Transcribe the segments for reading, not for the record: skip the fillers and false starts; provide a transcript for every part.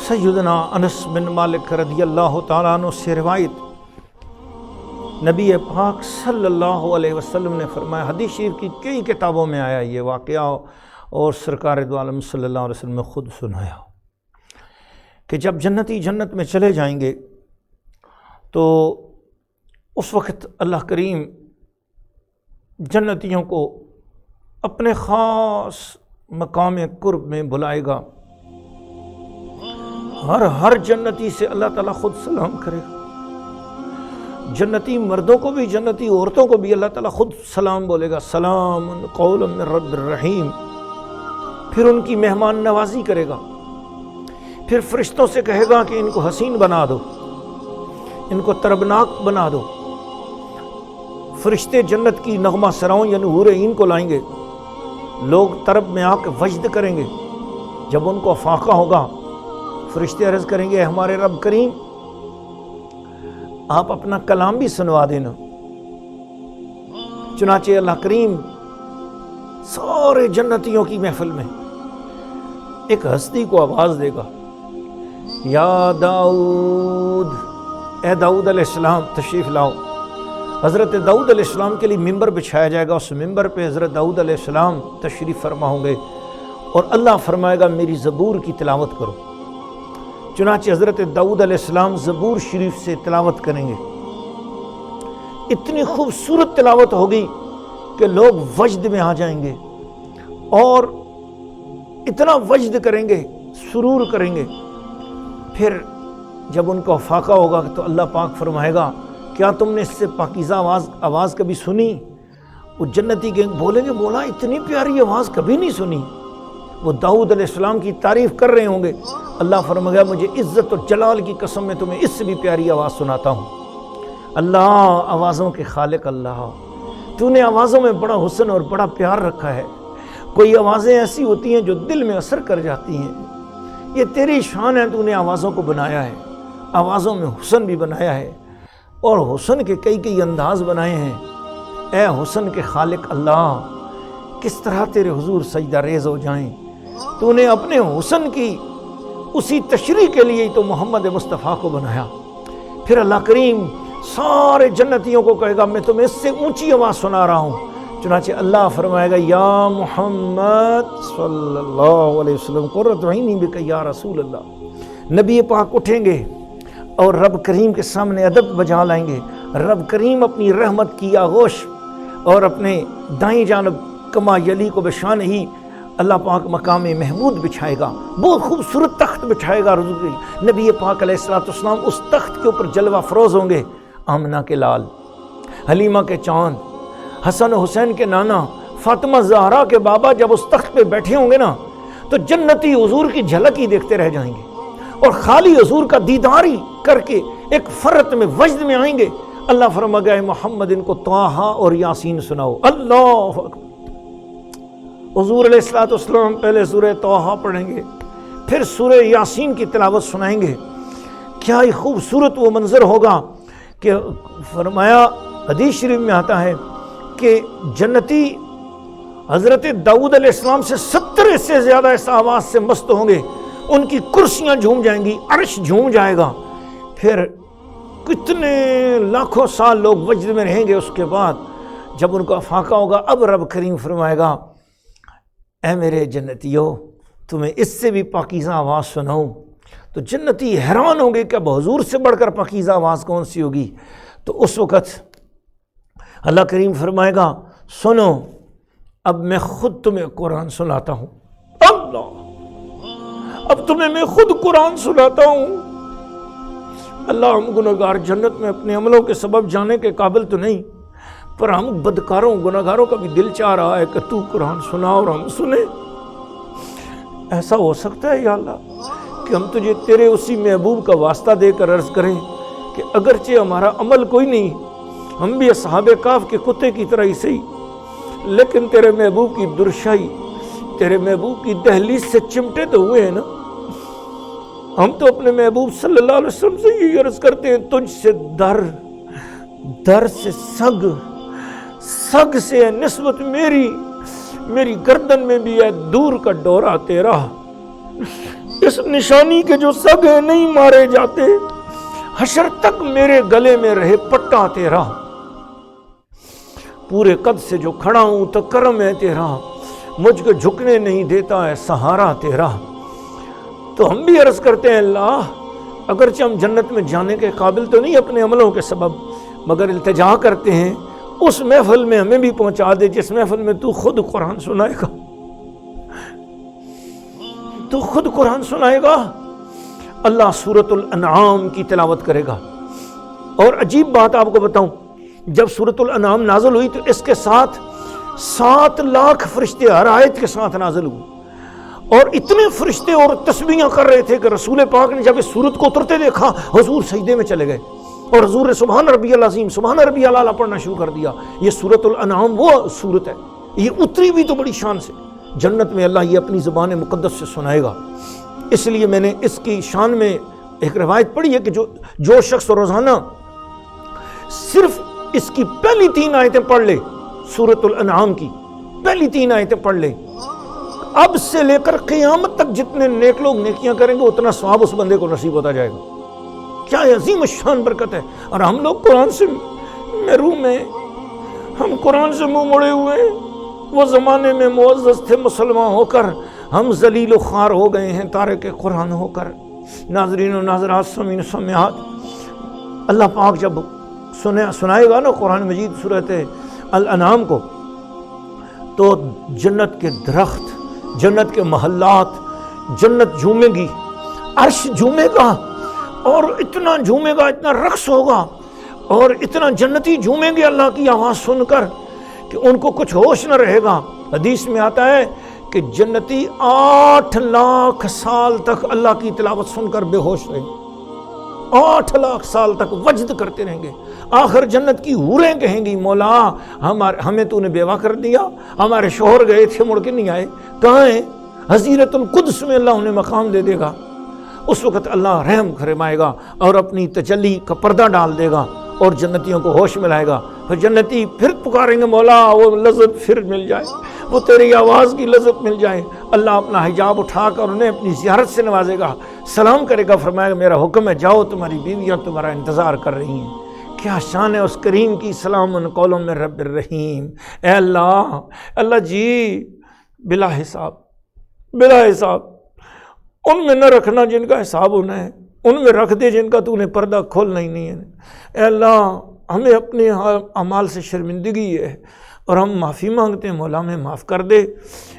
سیدنا انس بن مالک رضی اللہ تعالیٰ عنہ سے روایت، نبی پاک صلی اللہ علیہ وسلم نے فرمایا، حدیث شریف کی کئی کتابوں میں آیا یہ واقعہ، اور سرکار دو عالم صلی اللہ علیہ وسلم نے خود سنایا کہ جب جنتی جنت میں چلے جائیں گے تو اس وقت اللہ کریم جنتیوں کو اپنے خاص مقام قرب میں بلائے گا، ہر جنتی سے اللہ تعالیٰ خود سلام کرے گا، جنتی مردوں کو بھی جنتی عورتوں کو بھی اللہ تعالیٰ خود سلام بولے گا، سلام قول من رب الرحیم، پھر ان کی مہمان نوازی کرے گا، پھر فرشتوں سے کہے گا کہ ان کو حسین بنا دو، ان کو طربناک بنا دو، فرشتے جنت کی نغمہ سراؤں یعنی حور عین کو لائیں گے، لوگ طرب میں آ کے وجد کریں گے، جب ان کو فاقہ ہوگا فرشتے عرض کریں گے ہمارے رب کریم آپ اپنا کلام بھی سنوا دینا، چنانچہ اللہ کریم سارے جنتیوں کی محفل میں ایک ہستی کو آواز دے گا، یا داؤد، اے داؤد علیہ السلام تشریف لاؤ۔ حضرت داؤد علیہ السلام کے لیے ممبر بچھایا جائے گا، اس ممبر پہ حضرت داؤد علیہ السلام تشریف فرما ہوں گے اور اللہ فرمائے گا میری زبور کی تلاوت کرو، چنانچہ حضرت داؤد علیہ السلام زبور شریف سے تلاوت کریں گے، اتنی خوبصورت تلاوت ہوگی کہ لوگ وجد میں آ جائیں گے اور اتنا وجد کریں گے، سرور کریں گے، پھر جب ان کو فاقہ ہوگا تو اللہ پاک فرمائے گا کیا تم نے اس سے پاکیزہ آواز کبھی سنی؟ وہ جنتی کے بولیں گے مولا اتنی پیاری آواز کبھی نہیں سنی، وہ داؤد علیہ السلام کی تعریف کر رہے ہوں گے، اللہ فرمائے گا مجھے عزت اور جلال کی قسم میں تمہیں اس سے بھی پیاری آواز سناتا ہوں۔ اللہ آوازوں کے خالق اللہ، تو نے آوازوں میں بڑا حسن اور بڑا پیار رکھا ہے، کوئی آوازیں ایسی ہوتی ہیں جو دل میں اثر کر جاتی ہیں، یہ تیری شان ہے، تو نے آوازوں کو بنایا ہے، آوازوں میں حسن بھی بنایا ہے اور حسن کے کئی انداز بنائے ہیں، اے حسن کے خالق اللہ کس طرح تیرے حضور سجدہ ریز ہو جائیں، تو نے اپنے حسن کی اسی تشریح کے لیے تو محمد مصطفیٰ کو بنایا۔ پھر اللہ کریم سارے جنتیوں کو کہے گا میں تمہیں اس سے اونچی آواز سنا رہا ہوں، چنانچہ اللہ فرمائے گا یا محمد صلی اللہ علیہ وسلم قرۃ عینی بک یا رسول اللہ، نبی پاک اٹھیں گے اور رب کریم کے سامنے ادب بجا لائیں گے، رب کریم اپنی رحمت کی آغوش اور اپنے دائیں جانب کما یلی کو بشان ہی اللہ پاک مقام محمود بچھائے گا، بہت خوبصورت تخت بچھائے گا، نبی پاک علیہ السلام اس تخت کے اوپر جلوہ فروز ہوں گے، آمنہ کے لال، حلیمہ کے چاند، حسن و حسین کے نانا، فاطمہ زہرا کے بابا جب اس تخت پہ بیٹھے ہوں گے نا تو جنتی حضور کی جھلک ہی دیکھتے رہ جائیں گے اور خالی حضور کا دیدار ہی کر کے ایک فرت میں وجد میں آئیں گے۔ اللہ فرمائے گا محمد ان کو طٰہٰ اور یاسین سناؤ، اللہ اکبر۔ حضور علیہ السلام پہلے سورہ طٰہٰ پڑھیں گے، پھر سورہ یاسین کی تلاوت سنائیں گے، کیا ہی خوبصورت وہ منظر ہوگا کہ فرمایا حدیث شریف میں آتا ہے کہ جنتی حضرت داؤد علیہ السلام سے 70 سے زیادہ اس آواز سے مست ہوں گے، ان کی کرسیاں جھوم جائیں گی، عرش جھوم جائے گا، پھر کتنے لاکھوں سال لوگ وجد میں رہیں گے، اس کے بعد جب ان کو افاقہ ہوگا اب رب کریم فرمائے گا اے میرے جنتیوں تمہیں اس سے بھی پاکیزہ آواز سناؤں، تو جنتی حیران ہوں گے کہ اب حضور سے بڑھ کر پاکیزہ آواز کون سی ہوگی، تو اس وقت اللہ کریم فرمائے گا سنو اب میں خود تمہیں قرآن سناتا ہوں، اللہ اب تمہیں میں خود قرآن سناتا ہوں۔ اللہ ہم گنہگار جنت میں اپنے عملوں کے سبب جانے کے قابل تو نہیں، پر ہم بدکاروں گنہگاروں کا بھی دل چاہ رہا ہے کہ تو قرآن سنا اور ہم سنیں۔ ایسا ہو سکتا ہے یا اللہ کہ ہم تجھے تیرے اسی محبوب کا واسطہ دے کر عرض کریں کہ اگرچہ ہمارا عمل کوئی نہیں، ہم بھی اصحاب کہف کے کتے کی طرح ہی صحیح، لیکن تیرے محبوب کی درشائی، تیرے محبوب کی دہلیز سے چمٹے تو ہوئے ہیں نا۔ ہم تو اپنے محبوب صلی اللہ علیہ وسلم سے یہ عرض کرتے ہیں تجھ سے در سے سگ سے ہے نسبت میری گردن میں بھی ہے دور کا ڈورا تیرا، اس نشانی کے جو سگے نہیں مارے جاتے، حشر تک میرے گلے میں رہے پٹا تیرا، پورے قد سے جو کھڑا ہوں تو کرم ہے تیرا، مجھ کو جھکنے نہیں دیتا ہے سہارا تیرا۔ تو ہم بھی عرض کرتے ہیں اللہ، اگرچہ ہم جنت میں جانے کے قابل تو نہیں اپنے عملوں کے سبب، مگر التجا کرتے ہیں اس محفل میں ہمیں بھی پہنچا دے جس محفل میں تو خود قرآن سنائے گا، تو خود قرآن سنائے گا۔ اللہ سورۃ الانعام کی تلاوت کرے گا، اور عجیب بات آپ کو بتاؤں، جب سورۃ الانعام نازل ہوئی تو اس کے ساتھ 7 لاکھ فرشتے ہر آیت کے ساتھ نازل ہوئے، اور اتنے فرشتے اور تسبیحاں کر رہے تھے کہ رسول پاک نے جب اس سورت کو اترتے دیکھا حضور سجدے میں چلے گئے، اور حضور نے سبحان ربی العظیم سبحان ربی الاعلی پڑھنا شروع کر دیا۔ یہ سورۃ الانعام وہ سورت ہے، یہ اتری بھی تو بڑی شان سے، جنت میں اللہ یہ اپنی زبان مقدس سے سنائے گا۔ اس لیے میں نے اس کی شان میں ایک روایت پڑھی ہے کہ جو شخص روزانہ صرف اس کی پہلی 3 آیتیں پڑھ لے، سورۃ الانعام کی پہلی 3 آیتیں پڑھ لے، اب سے لے کر قیامت تک جتنے نیک لوگ نیکیاں کریں گے اتنا ثواب اس بندے کو نصیب ہوتا جائے گا۔ کیا عظیم شان برکت ہے، اور ہم لوگ قرآن سے محروم ہیں، ہم قرآن سے منہ موڑے ہوئے ہیں۔ وہ زمانے میں معزز تھے مسلمان ہو کر، ہم ذلیل و خوار ہو گئے ہیں تارک قرآن ہو کر۔ ناظرین و ناظرات، سامعین و سامعات، اللہ پاک جب سنائے گا نا قرآن مجید سورۃ الانعام کو، تو جنت کے درخت، جنت کے محلات، جنت جھومے گی، عرش جھومے گا، اور اتنا جھومے گا، اتنا رقص ہوگا، اور اتنا جنتی جھومیں گے اللہ کی آواز سن کر کہ ان کو کچھ ہوش نہ رہے گا۔ حدیث میں آتا ہے کہ جنتی 8 لاکھ سال تک اللہ کی تلاوت سن کر بے ہوش رہیں گے، 8 لاکھ سال تک وجد کرتے رہیں گے۔ آخر جنت کی حوریں کہیں گی مولا ہمیں تو نے بیوہ کر دیا، ہمارے شوہر گئے تھے مڑ کے نہیں آئے، کہاں ہیں؟ حضیرت القدس میں اللہ انہیں مقام دے دے گا۔ اس وقت اللہ رحم فرمائے گا اور اپنی تجلی کا پردہ ڈال دے گا اور جنتیوں کو ہوش ملائے گا۔ پھر جنتی پھر پکاریں گے مولا وہ لذت پھر مل جائے، وہ تیری آواز کی لذت مل جائے۔ اللہ اپنا حجاب اٹھا کر انہیں اپنی زیارت سے نوازے گا، سلام کرے گا، فرمائے گا میرا حکم ہے جاؤ، تمہاری بیویاں تمہارا انتظار کر رہی ہیں۔ کیا شان ہے اس کریم کی، سلام قول من رب الرحیم۔ اے اللہ جی بلا حساب، بلا حساب ان میں نہ رکھنا جن کا حساب ہونا ہے، ان میں رکھ دے جن کا تو نے پردہ کھولنا ہی نہیں ہے۔ اے اللہ ہمیں اپنے اعمال سے شرمندگی ہے اور ہم معافی مانگتے ہیں، مولا ہمیں معاف کر دے،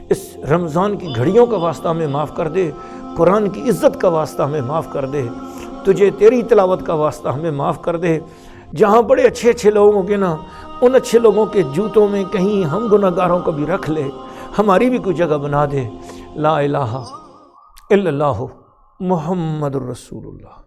اس رمضان کی گھڑیوں کا واسطہ ہمیں معاف کر دے، قرآن کی عزت کا واسطہ ہمیں معاف کر دے، تجھے تیری تلاوت کا واسطہ ہمیں معاف کر دے۔ جہاں بڑے اچھے اچھے لوگ ہوں گے نا، ان اچھے لوگوں کے جوتوں میں کہیں ہم گناہ گاروں کو بھی رکھ لے، ہماری بھی کوئی جگہ بنا دے۔ لا الہ الا اللہ محمد الرسول اللہ۔